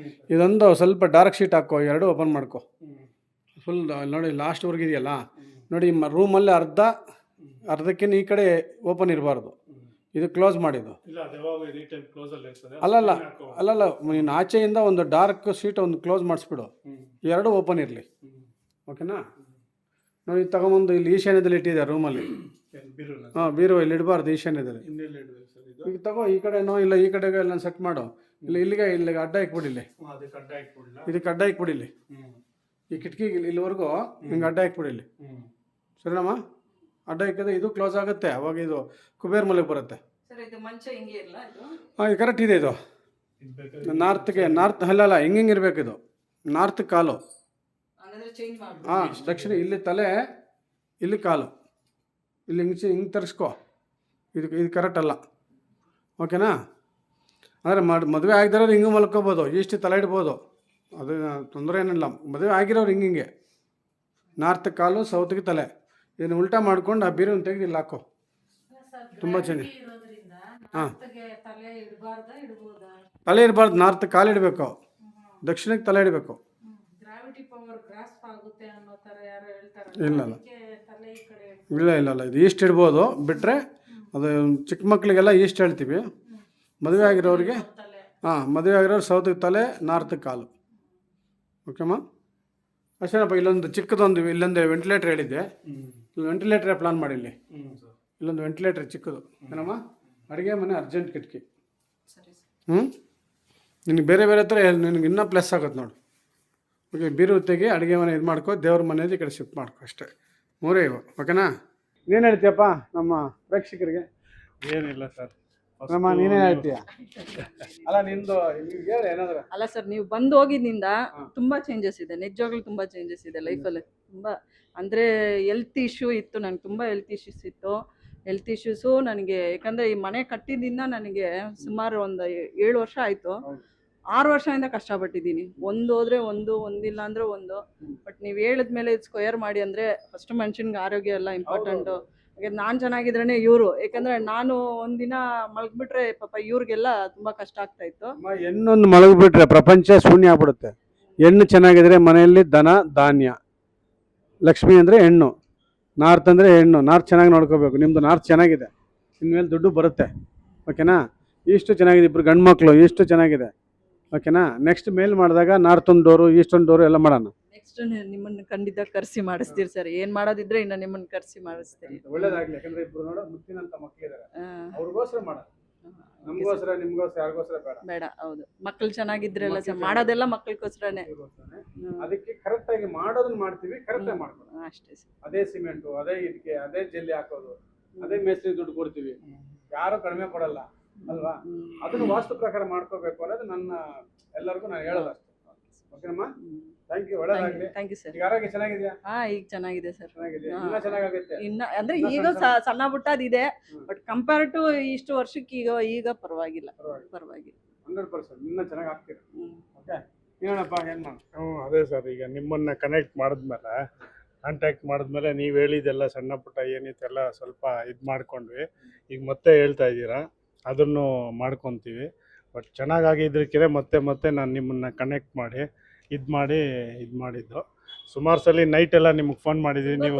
Speaker 2: ಇದೊಂದು ಸ್ವಲ್ಪ ಡಾರ್ಕ್ ಶೀಟ್ ಹಾಕೋ, 2 ಓಪನ್ ಮಾಡ್ಕೊ ಫುಲ್. ನೋಡಿ ಲಾಸ್ಟ್ವರೆಗೆ ಇದೆಯಲ್ಲ, ನೋಡಿ ರೂಮಲ್ಲಿ ಅರ್ಧಕ್ಕಿಂತ ಈ ಕಡೆ ಓಪನ್ ಇರಬಾರ್ದು, ಇದು ಕ್ಲೋಸ್ ಮಾಡಿದ್ದು. ಅಲ್ಲಲ್ಲ ನೀನು ಆಚೆಯಿಂದ ಒಂದು ಡಾರ್ಕ್ ಶೀಟ್ ಒಂದು ಕ್ಲೋಸ್ ಮಾಡಿಸ್ಬಿಡು, 2 ಓಪನ್ ಇರಲಿ. ಓಕೆನಾ? ನೋಡಿ ತಗೊಂಬಂದು ಇಲ್ಲಿ ಈಶಾನ್ಯದಲ್ಲಿ ಇಟ್ಟಿದೆ ರೂಮಲ್ಲಿ. ಹಾಂ ಬೀರು ಇಲ್ಲಿ ಇಡಬಾರ್ದು, ಈಶಾನ್ಯದಲ್ಲಿ. ಈಗ ತಗೋ, ಈ ಕಡೆನೋ ಇಲ್ಲ ಈ ಕಡೆಗೆ ಎಲ್ಲ ಸೆಟ್ ಮಾಡು. ಇಲ್ಲಿಗೆ ಅಡ್ಡ ಇಕ್ಬಿಡಿ, ಇದಕ್ಕೆ ಅಡ್ಡ ಇಕ್ಬಿಡಿ, ಇಲ್ಲಿ ಈ ಕಿಟಕಿಗೆ ಇಲ್ಲಿವರೆಗೂ ಹಿಂಗೆ ಅಡ್ಡ ಇಕ್ಬಿಡಿ ಇಲ್ಲಿ. ಸರಿನಮ್ಮ? ಅಡ್ಡ ಇಕ್ಕಿದ್ರೆ ಇದು ಕ್ಲೋಸ್ ಆಗುತ್ತೆ, ಅವಾಗ ಇದು ಕುಬೇರ್ ಮಲೆಗೆ ಬರುತ್ತೆ. ಹಾಂ ಕರೆಕ್ಟ್ ಇದೆ. ಇದು ನಾರ್ತ್ ಅಲ್ಲಲ್ಲ, ಹಿಂಗೆ ಇರಬೇಕು, ಇದು ನಾರ್ತ್ ಕಾಲು. ಹಾಂ ದಕ್ಷಿಣ, ಇಲ್ಲಿ ತಲೆ, ಇಲ್ಲಿ ಕಾಲು, ಇಲ್ಲಿ ಹಿಂಗೆ ತರಿಸ್ಕೊ. ಇದು ಕರೆಕ್ಟ್ ಅಲ್ಲ. ಓಕೆನಾ? ಅಂದರೆ ಮದುವೆ ಆಗಿರೋರು ಹಿಂಗೆ ಮಲ್ಕೋಬೋದು, ಇಷ್ಟು ತಲೆ ಇಡ್ಬೋದು, ಅದು ತೊಂದರೆ ಏನಿಲ್ಲ. ಮದುವೆ ಆಗಿರೋರು ಹಿಂಗೆ ನಾರ್ತ್ ಕಾಲು, ಸೌತ್ಗೆ ತಲೆ, ಇದನ್ನು ಉಲ್ಟಾ ಮಾಡ್ಕೊಂಡು ಆ ಬೀರನ್ನು ತೆಗೆದು ಇಲ್ಲಿ ಹಾಕೋ. ತುಂಬ ಚೆನ್ನಾಗಿ ಹಾಂ
Speaker 1: ತಲೆ ಇಡಬಾರ್ದಾ ಇಡ್ಬೋದಾ?
Speaker 2: ತಲೆ ಇರಬಾರ್ದು, ನಾರ್ತ್ ಕಾಲಿಡಬೇಕು, ದಕ್ಷಿಣಕ್ಕೆ ತಲೆ ಇಡಬೇಕು.
Speaker 1: ಗ್ರಾವಿಟಿ ಪವರ್ ಗ್ರಾಸ್ಪ್ ಆಗುತ್ತೆ ಅನ್ನೋ ಥರ ಯಾರೋ ಹೇಳ್ತಾರೆ.
Speaker 2: ಇಲ್ಲ ಇಲ್ಲ
Speaker 1: ಅದಕ್ಕೆ ತಲೆ ಈ ಕಡೆ
Speaker 2: ಇಲ್ಲ ಇಲ್ಲ ಇಲ್ಲ, ಇದು ಈಸ್ಟ್ ಇಡ್ಬೋದು, ಬಿಟ್ಟರೆ ಅದು ಚಿಕ್ಕ ಮಕ್ಕಳಿಗೆಲ್ಲ ಈಸ್ಟ್ ಹೇಳ್ತೀವಿ. ಮದುವೆ ಆಗಿರೋರಿಗೆ
Speaker 1: ತಲೆ.
Speaker 2: ಮದುವೆ ಆಗಿರೋರು ಸೌತಿಗೆ ತಲೆ, ನಾರ್ತಿಗೆ ಕಾಲು. ಓಕೆಮ್ಮ, ಅಷ್ಟೇನಪ್ಪ. ಇಲ್ಲೊಂದು ಚಿಕ್ಕದೊಂದು ಇಲ್ಲೊಂದು ವೆಂಟಿಲೇಟರ್ ಹೇಳಿದ್ದೆ, ಇಲ್ಲಿ ವೆಂಟಿಲೇಟರ್ ಪ್ಲಾನ್ ಮಾಡಿ. ಇಲ್ಲೊಂದು ವೆಂಟಿಲೇಟರ್ ಚಿಕ್ಕದು ಏನಮ್ಮ, ಅಡುಗೆ ಮನೆ ಅರ್ಜೆಂಟ್ ಕಿಟಕಿ.
Speaker 1: ಸರಿ ಸರ್.
Speaker 2: ನಿನಗೆ ಬೇರೆ ಬೇರೆ ಥರ ನಿನಗೆ ಇನ್ನೂ ಪ್ಲಸ್ ಆಗುತ್ತೆ ನೋಡು. ಓಕೆ, ಬೀರು ತೆಗಿ, ಅಡುಗೆ ಮನೆ ಇದು ಮಾಡ್ಕೊ, ದೇವ್ರ ಮನೆಯಲ್ಲಿ ಈ ಕಡೆ ಶಿಫ್ಟ್ ಮಾಡ್ಕೊ, ಅಷ್ಟೇ. ಮೂರೇ ಇವು. ಓಕೆನಾ? ನೀನು ಹೇಳ್ತೀಯಪ್ಪ ನಮ್ಮ ಪ್ರೇಕ್ಷಕರಿಗೆ?
Speaker 3: ಏನಿಲ್ಲ ಸರ್,
Speaker 2: ನಮ್ಮ ನೀನೇ ಹೇಳ್ತೀಯ ಅಲ್ಲ, ನಿಂದು ಹೇಳಿ ಏನಾದ್ರು.
Speaker 1: ಅಲ್ಲ ಸರ್, ನೀವು ಬಂದು ಹೋಗಿದ್ದಿಂದ ತುಂಬಾ ಚೇಂಜಸ್ ಇದೆ, ನಿಜವಾಗ್ಲೂ ತುಂಬಾ ಚೇಂಜಸ್ ಇದೆ ಲೈಫಲ್ಲಿ. ತುಂಬಾ ಅಂದರೆ ಹೆಲ್ತ್ ಇಶ್ಯೂ ಇತ್ತು, ನನಗೆ ತುಂಬ ಹೆಲ್ತ್ ಇಶ್ಯೂಸ್ ಇತ್ತು. ಹೆಲ್ತ್ ಇಶ್ಯೂಸು ನನಗೆ, ಯಾಕಂದರೆ ಈ ಮನೆ ಕಟ್ಟಿದ್ದಿಂದ ನನಗೆ ಸುಮಾರು ಒಂದು 7 ವರ್ಷ ಆಯಿತು. 6 ವರ್ಷದಿಂದ ಕಷ್ಟಪಟ್ಟಿದ್ದೀನಿ. ಒಂದು ಹೋದರೆ ಒಂದು, ಒಂದಿಲ್ಲ ಅಂದರೆ ಒಂದು. ಬಟ್ ನೀವು ಹೇಳಿದ್ಮೇಲೆ ಇದು ಸ್ಕ್ವೇರ್ ಮಾಡಿ ಅಂದರೆ ಫಸ್ಟ್ ಮನುಷ್ಯನಿಗೆ ಆರೋಗ್ಯ ಎಲ್ಲ ಇಂಪಾರ್ಟೆಂಟು. ಯಾಕಂದ್ರೆ ನಾನು ಚೆನ್ನಾಗಿದ್ರೇ ಇವರು, ಯಾಕಂದರೆ ನಾನು ಒಂದಿನ ಮಲಗಿಬಿಟ್ರೆ ಪಾಪ ಇವ್ರಿಗೆಲ್ಲ ತುಂಬ ಕಷ್ಟ ಆಗ್ತಾಯಿತ್ತು.
Speaker 2: ಹೆಣ್ಣೊಂದು ಮಲಗಿಬಿಟ್ರೆ ಪ್ರಪಂಚ ಶೂನ್ಯ ಆಗ್ಬಿಡುತ್ತೆ. ಹೆಣ್ಣು ಚೆನ್ನಾಗಿದ್ರೆ ಮನೆಯಲ್ಲಿ ಧನ ಧಾನ್ಯ. ಲಕ್ಷ್ಮಿ ಅಂದರೆ ಹೆಣ್ಣು, ನಾರ್ತ್ ಅಂದರೆ ಹೆಣ್ಣು. ನಾರ್ತ್ ಚೆನ್ನಾಗಿ ನೋಡ್ಕೋಬೇಕು. ನಿಮ್ಮದು ನಾರ್ತ್ ಚೆನ್ನಾಗಿದೆ, ಇನ್ಮೇಲೆ ದುಡ್ಡು ಬರುತ್ತೆ. ಓಕೆನಾ? ಇಷ್ಟು ಚೆನ್ನಾಗಿದೆ, ಇಬ್ಬರು ಗಂಡು ಮಕ್ಕಳು, ಇಷ್ಟು ಚೆನ್ನಾಗಿದೆ. ಓಕೆನಾ? ನೆಕ್ಸ್ಟ್ ಮೇಲ್ ಮಾಡಿದಾಗ ನಾರ್ತ್ ಒಂದು ಡೋರು, ಈಸ್ಟ್ ಒಂದು ಡೋರು ಎಲ್ಲ ಮಾಡೋಣ.
Speaker 1: ನೆಕ್ಸ್ಟ್ ನಿಮ್ಮನ್ನು ಖಂಡಿತ ಕರೆಸಿ ಮಾಡಿಸ್ತೀರಿ ಸರ್. ಏನು ಮಾಡೋದಿದ್ರೆ ಇನ್ನು ನಿಮ್ಮನ್ನು ಕರೆಸಿ ಮಾಡಿಸ್ತೀರಿ.
Speaker 2: ಒಳ್ಳೇದಾಗಲಿ. ಯಾಕಂದರೆ ಇಬ್ಬರು ನೋಡೋ ಮುತ್ತಿನಂಥ ಮಕ್ಕಳಿದ್ದಾರೆ, ಅವ್ರಿಗೋಸ್ಕರ ಮಾಡೋಣ. ನಮಗೋಸ್ಕರ ನಿಮಗೋಸ್ಕರ ಯಾರಿಗೋಸ್ಕರ ಬೇಡ.
Speaker 1: ಬೇಡ. ಹೌದು, ಮಕ್ಕಳು ಚೆನ್ನಾಗಿದ್ರೆಲ್ಲ ಮಾಡೋದೆಲ್ಲ ಮಕ್ಕಳಿಗೋಸ್ಕರನೇ.
Speaker 2: ಅದಕ್ಕೆ ಕರೆಕ್ಟಾಗಿ ಮಾಡೋದನ್ನ ಮಾಡ್ತೀವಿ, ಕರೆಕ್ಟಾಗಿ ಮಾಡ್ಕೊಂಡು
Speaker 1: ಅಷ್ಟೇ ಸರ್.
Speaker 2: ಅದೇ ಸಿಮೆಂಟು, ಅದೇ ಇಟ್ಟಿಗೆ, ಅದೇ ಜಲ್ಲಿ ಹಾಕೋದು, ಅದೇ ಮೇಸ್ತ್ರಿ ದುಡ್ಡು ಕೊಡ್ತೀವಿ, ಯಾರು ಕಡಿಮೆ ಕೊಡಲ್ಲ ಅಲ್ವಾ? ಅದನ್ನು ವಾಸ್ತು ಪ್ರಕಾರ ಮಾಡ್ಕೋಬೇಕು ಅನ್ನೋದು ನನ್ನ ಎಲ್ಲರಿಗೂ ನಾನು ಹೇಳೋದು ಅಷ್ಟೇ. ಓಕೆನಮ್ಮ? Thank you. ಒಳ್ಳೆದಾಗಲಿ.
Speaker 1: Thank you sir.
Speaker 2: ಈಗ ಆರೋಗ್ಯ ಚೆನ್ನಾಗಿದೆಯಾ?
Speaker 1: ಈಗ ಚೆನ್ನಾಗಿದೆ ಸರ್.
Speaker 2: ಚೆನ್ನಾಗಿದೆ, ಇನ್ನೂ ಚೆನ್ನಾಗಾಗುತ್ತೆ.
Speaker 1: ಇನ್ನ ಅಂದ್ರೆ ಈಗ ಸಣ್ಣ ಪುಟ್ಟದಿದೆ, ಬಟ್ ಕಂಪೇರ್ ಟು ಇಷ್ಟು ವರ್ಷಕ್ಕೆ ಈಗ ಪರವಾಗಿಲ್ಲ.
Speaker 2: 100% ಇನ್ನೂ ಚೆನ್ನಾಗಿ ಆಗ್ತೀರಿ. ಓಕೆ, ಏನಪ್ಪ ಏನು ಮಾಡಿ?
Speaker 3: ಅದೇ ಸರ್, ಈಗ ನಿಮ್ಮನ್ನು ಕಾಂಟ್ಯಾಕ್ಟ್ ಮಾಡಿದ್ಮೇಲೆ ನೀವು ಹೇಳಿದ್ದೆಲ್ಲ ಸಣ್ಣ ಪುಟ್ಟ ಏನಿತ್ತೆಲ್ಲ ಸ್ವಲ್ಪ ಇದು ಮಾಡ್ಕೊಂಡ್ವಿ. ಈಗ ಮತ್ತೆ ಹೇಳ್ತಾ ಇದ್ದೀರಾ, ಅದನ್ನು ಮಾಡ್ಕೊತೀವಿ. ಬಟ್ ಚೆನ್ನಾಗಿದ್ದಕ್ಕೆ ಮತ್ತೆ ನಾನು ನಿಮ್ಮನ್ನು ಕನೆಕ್ಟ್ ಮಾಡಿ ಇದು ಮಾಡಿದ್ದು. ಸುಮಾರು ಸಲ ನೈಟ್ ಎಲ್ಲ ನಿಮಗೆ ಫೋನ್ ಮಾಡಿದ್ವಿ. ನೀವು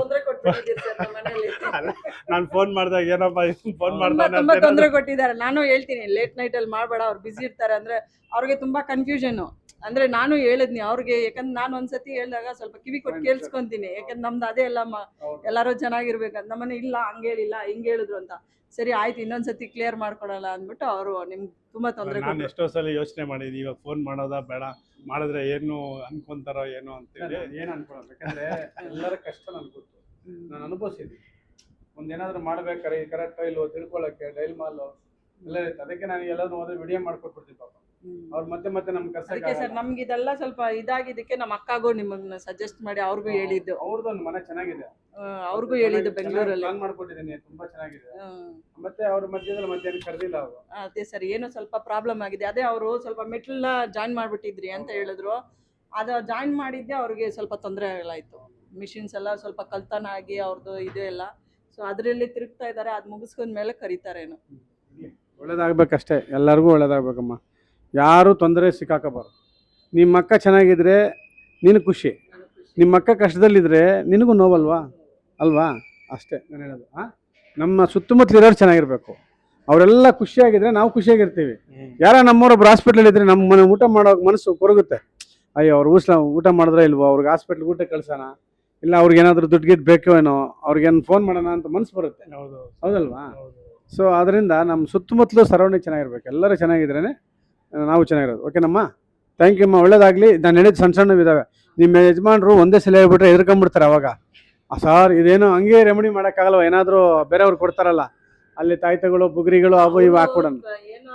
Speaker 3: ಅಲ್ಲ, ನಾನು ಫೋನ್ ಮಾಡಿದಾಗ ಏನಪ್ಪ ಫೋನ್ ಮಾಡ್ತಾನೆ
Speaker 1: ತುಂಬಾ ತೊಂದರೆ ಕೊಟ್ಟಿದ್ದಾರೆ. ನಾನು ಹೇಳ್ತೀನಿ ಲೇಟ್ ನೈಟ್ ಅಲ್ಲಿ ಮಾಡಬೇಡ, ಅವ್ರು ಬಿಸಿ ಇರ್ತಾರೆ ಅಂದ್ರೆ. ಅವ್ರಿಗೆ ತುಂಬಾ ಕನ್ಫ್ಯೂಷನ್. ಅಂದ್ರೆ ನಾನು ಹೇಳಿದ್ನಿ ಅವ್ರಿಗೆ, ಯಾಕಂದ್ರೆ ನಾನು ಒಂದ್ಸತಿ ಹೇಳಿದಾಗ ಸ್ವಲ್ಪ ಕಿವಿ ಕೊಟ್ಟು ಕೇಳಿಸ್ಕೊಂತೀನಿ. ಯಾಕಂದ್ರೆ ನಮ್ದು ಅದೇ ಎಲ್ಲ ಎಲ್ಲರೂ ಚೆನ್ನಾಗಿರ್ಬೇಕಂತ. ನಮ್ಮನೆ ಇಲ್ಲ ಹಂಗೆ ಹೇಳಿಲ್ಲ ಹಿಂಗೆ ಹೇಳಿದ್ರು ಅಂತ. ಸರಿ ಆಯ್ತು, ಇನ್ನೊಂದ್ಸತಿ ಕ್ಲಿಯರ್ ಮಾಡ್ಕೊಡಲ್ಲ ಅಂದ್ಬಿಟ್ಟು ಅವರು ನಿಮ್ಗೆ ತುಂಬಾ ತೊಂದರೆ.
Speaker 3: ನಾನು ಎಷ್ಟೋ ಸಲ ಯೋಚನೆ ಮಾಡಿದ್ವಿ, ಇವಾಗ ಫೋನ್ ಮಾಡೋದಾ ಬೇಡ, ಮಾಡಿದ್ರೆ ಏನು ಅನ್ಕೊಂತಾರೋ ಏನೋ ಅಂತೇಳಿ.
Speaker 2: ಏನು ಅನ್ಕೊಳ್ಳೋದು, ಯಾಕಂದ್ರೆ ಎಲ್ಲರ ಕಷ್ಟ ನನಗೆ ಗೊತ್ತು, ನಾನು ಅನುಭವಿಸಿದ್ವಿ. ಒಂದೇನಾದ್ರೂ ಮಾಡ್ಬೇಕಾದ್ರೆ ಈ ಕರೆಕ್ಟ್ ಟೈಲು ತಿಳ್ಕೊಳ್ಳೋಕ್ಕೆ ಡೈಲ್ ಮಾಲು ಎಲ್ಲ ಇರುತ್ತೆ. ಅದಕ್ಕೆ ನಾನು ಎಲ್ಲಾದ್ರೂ ಹೋದ್ರೆ ವಿಡಿಯೋ ಮಾಡ್ಕೊಟ್ಬಿಡ್ತೀನಿ ಪಾಪ. ಅವ್ರು ಮತ್ತೆ ನಮ್ಗೆ
Speaker 1: ಅದಕ್ಕೆ ಸರ್ ನಮ್ಗೆ ಇದೆಲ್ಲ ಸ್ವಲ್ಪ ಇದಾಗಿದ್ದಕ್ಕೆ ನಮ್ಮ ಅಕ್ಕಗೂ ನಿಮ್ಮನ್ನ ಸಜೆಸ್ಟ್ ಮಾಡಿ ಅವ್ರಿಗೂ ಹೇಳಿದ್ದು.
Speaker 2: ಅವ್ರದ್ದು ಒಂದು ಮನೆ ಚೆನ್ನಾಗಿದೆ,
Speaker 1: ಅವ್ರಿಗೂ ಹೇಳಿದ್ದು ಬೆಂಗಳೂರಲ್ಲಿ.
Speaker 2: ಪ್ಲಾನ್ ಮಾಡ್ಕೊಟ್ಟಿದ್ದೀನಿ, ತುಂಬಾ ಚೆನ್ನಾಗಿದೆ. ಮತ್ತೆ ಅವ್ರ ಮಧ್ಯದಲ್ಲಿ ಏನು ಕರೆದಿಲ್ಲ ಅವರು.
Speaker 1: ಅದೇ ಸರ್, ಏನೋ ಸ್ವಲ್ಪ ಪ್ರಾಬ್ಲಮ್ ಆಗಿದೆ. ಅದೇ ಅವರು ಸ್ವಲ್ಪ ಮೆಟ್ಲನ್ನ ಜಾಯಿನ್ ಮಾಡ್ಬಿಟ್ಟಿದ್ರಿ ಅಂತ ಹೇಳಿದ್ರು. ಅದು ಜಾಯಿನ್ ಮಾಡಿದ್ದೆ ಅವ್ರಿಗೆ ಸ್ವಲ್ಪ ತೊಂದರೆ ಆಗಲಾಯ್ತು. ಮಿಷಿನ್ಸ್ ಎಲ್ಲ ಸ್ವಲ್ಪ ಕಲ್ತನ ಆಗಿ ಅವ್ರದ್ದು ಇದೆ ಎಲ್ಲ. ಸೊ ಅದರಲ್ಲಿ ತಿರುಗ್ತಾ ಇದ್ದಾರೆ. ಅದು ಮುಗಿಸ್ಕೊಂಡ್ಮೇಲೆ ಕರೀತಾರೇನು.
Speaker 2: ಒಳ್ಳೇದಾಗಬೇಕಷ್ಟೇ, ಎಲ್ಲರಿಗೂ ಒಳ್ಳೇದಾಗಬೇಕಮ್ಮ. ಯಾರೂ ತೊಂದರೆ ಸಿಕ್ಕಾಕಬಾರ್ದು. ನಿಮ್ಮ ಅಕ್ಕ ಚೆನ್ನಾಗಿದ್ರೆ ನೀನು ಖುಷಿ, ನಿಮ್ಮ ಅಕ್ಕ ಕಷ್ಟದಲ್ಲಿದ್ದರೆ ನಿನಗೂ ನೋವಲ್ವಾ ಅಲ್ವಾ? ಅಷ್ಟೇ ನಾನು ಹೇಳೋದು. ನಮ್ಮ ಸುತ್ತಮುತ್ತಲಿರೋರು ಚೆನ್ನಾಗಿರಬೇಕು, ಅವರೆಲ್ಲ ಖುಷಿಯಾಗಿದ್ದರೆ ನಾವು ಖುಷಿಯಾಗಿರ್ತೀವಿ. ಯಾರ ನಮ್ಮವ್ರೊಬ್ರು ಹಾಸ್ಪಿಟ್ಲಲ್ಲಿ ಇದ್ದರೆ ನಮ್ಮ ಮನೆ ಊಟ ಮಾಡೋ ಮನಸ್ಸು ಕೊರಗುತ್ತೆ. ಅಯ್ಯೋ ಅವ್ರು ಊಟ ಮಾಡಿದ್ರೆ ಇಲ್ವೋ, ಅವ್ರಿಗೆ ಹಾಸ್ಪಿಟ್ಲಿಗೆ ಊಟ ಕಳ್ಸೋಣ, ಇಲ್ಲ ಅವ್ರಿಗೆ ಏನಾದರೂ ದುಡ್ಡು ಬೇಕೋ ಏನೋ, ಅವ್ರಿಗೇನು ಫೋನ್ ಮಾಡೋಣ ಅಂತ ಮನಸ್ಸು ಬರುತ್ತೆ. ಹೌದಲ್ವಾ? ಸೊ ಅದರಿಂದ ನಮ್ಮ ಸುತ್ತಮುತ್ತಲು ಸರೌಂಡಿಂಗ್ ಚೆನ್ನಾಗಿರ್ಬೇಕು. ಎಲ್ಲರೂ ಚೆನ್ನಾಗಿದ್ರೇ ನಾವು ಚೆನ್ನಾಗಿರೋದು. ಓಕೆನಮ್ಮ? ಥ್ಯಾಂಕ್ ಯು ಅಮ್ಮ, ಒಳ್ಳೇದಾಗಲಿ. ನಾನು ಹೇಳಿದ್ದು ಸಣ್ಣವಿದ್ದಾವೆ. ನಿಮ್ಮ ಯಜಮಾನ್ರು ಒಂದೇ ಸಲ ಹೇಳ್ಬಿಟ್ರೆ ಎದ್ಕೊಂಡ್ಬಿಡ್ತಾರೆ. ಅವಾಗ ಸಾರ್ ಇದೇನು ಹಂಗೆ ರೆಮಿಡಿ ಮಾಡೋಕ್ಕಾಗಲ್ವ, ಏನಾದರೂ ಬೇರೆಯವ್ರು ಕೊಡ್ತಾರಲ್ಲ ಅಲ್ಲಿ ತಾಯ್ತಗಳು ಬುಗ್ರಿಗಳು ಅವು ಇವು ಹಾಕ್ಬಿಡೋಣ.
Speaker 1: ಏನೋ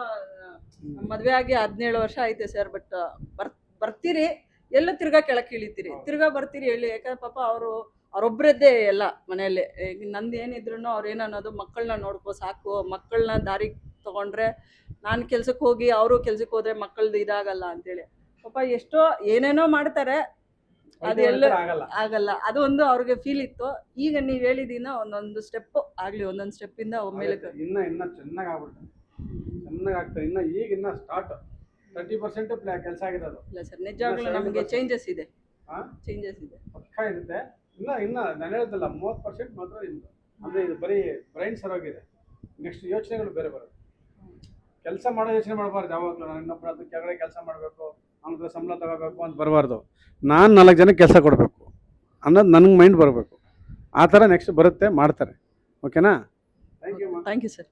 Speaker 1: ಮದುವೆ ಆಗಿ 17 ವರ್ಷ ಐತೆ ಸರ್. ಬಟ್ ಬರ್ತೀರಿ ಎಲ್ಲ ತಿರ್ಗಾ ಕೆಳಕ್ಕೆ ಇಳಿತೀರಿ, ತಿರ್ಗಾ ಬರ್ತೀರಿ ಹೇಳಿ. ಯಾಕಂದ್ರೆ ಪಾಪ ಅವ್ರೊಬ್ಬರದ್ದೇ ಎಲ್ಲ ಮನೆಯಲ್ಲಿ. ನಂದು ಏನಿದ್ರು ಅವ್ರು ಏನನ್ನೋದು, ಮಕ್ಕಳನ್ನ ನೋಡ್ಕೋ ಸಾಕು, ಮಕ್ಕಳನ್ನ ದಾರಿಗೆ ತೊಗೊಂಡ್ರೆ ನಾನು ಕೆಲ್ಸಕ್ಕೆ ಹೋಗಿ ಅವರು ಕೆಲ್ಸಕ್ಕೆ ಹೋದ್ರೆ ಮಕ್ಕಳದ್ದು ಇದಾಗಲ್ಲ ಅಂತೇಳಿ ಪಾಪ ಎಷ್ಟೋ ಏನೇನೋ ಮಾಡ್ತಾರೆ. ಅದೆಲ್ಲ ಆಗಲ್ಲ. ಅದು ಒಂದು ಅವ್ರಿಗೆ ಫೀಲ್ ಇತ್ತು. ಈಗ ನೀವು ಹೇಳಿದಿನ ಒಂದೊಂದು ಸ್ಟೆಪ್ ಆಗಲಿ, ಒಂದೊಂದು ಸ್ಟೆಪ್ಪಿಂದ ಒಮ್ಮೆಲೆ
Speaker 2: ಇನ್ನ ಚೆನ್ನಾಗಿ ಆಗ್ಬಿಡ್ತಾರೆ. ಚೆನ್ನಾಗಿ ಆಗ್ತದೆ. ಇನ್ನು ಸ್ಟಾರ್ಟ್ 30% ಕೆಲಸ ಆಗಿದೆ ಅದು.
Speaker 1: ಇಲ್ಲ ಸರ್, ನಿಜವಾಗ್ಲೂ ನಮಗೆ ಚೇಂಜಸ್ ಇದೆ,
Speaker 2: ಹಾಂ,
Speaker 1: ಚೇಂಜಸ್ ಇದೆ.
Speaker 2: ಪಕ್ಕ ಇರುತ್ತೆ. ಇನ್ನು ನಾನು ಹೇಳ್ದಲ್ಲ 30% ಮಾತ್ರ ನಿಮ್ಮದು. ಅಂದರೆ ಇದು ಬರೀ ಬ್ರೈನ್ ಸರೋಗಿದೆ. ನೆಕ್ಸ್ಟ್ ಯೋಚನೆಗಳು ಬೇರೆ ಬರುತ್ತೆ. ಕೆಲಸ ಮಾಡೋ ಯೋಚನೆ ಮಾಡಬಾರ್ದು ಯಾವಾಗಲೂ. ನಾನು ಇನ್ನೊಬ್ಬರ ಹತ್ರ ಕೆಳಗಡೆ ಕೆಲಸ ಮಾಡಬೇಕು, ಅವನ ಹತ್ರ ಸಂಬಳ ತಗೋಬೇಕು ಅಂತ ಬರಬಾರ್ದು. ನಾನು 4 ಜನಕ್ಕೆ ಕೆಲಸ ಕೊಡಬೇಕು ಅನ್ನೋದು ನನಗೆ ಮೈಂಡ್ ಬರಬೇಕು. ಆ ಥರ ನೆಕ್ಸ್ಟ್ ಬರುತ್ತೆ, ಮಾಡ್ತಾರೆ. ಓಕೆನಾ? Thank you.
Speaker 1: Thank you sir.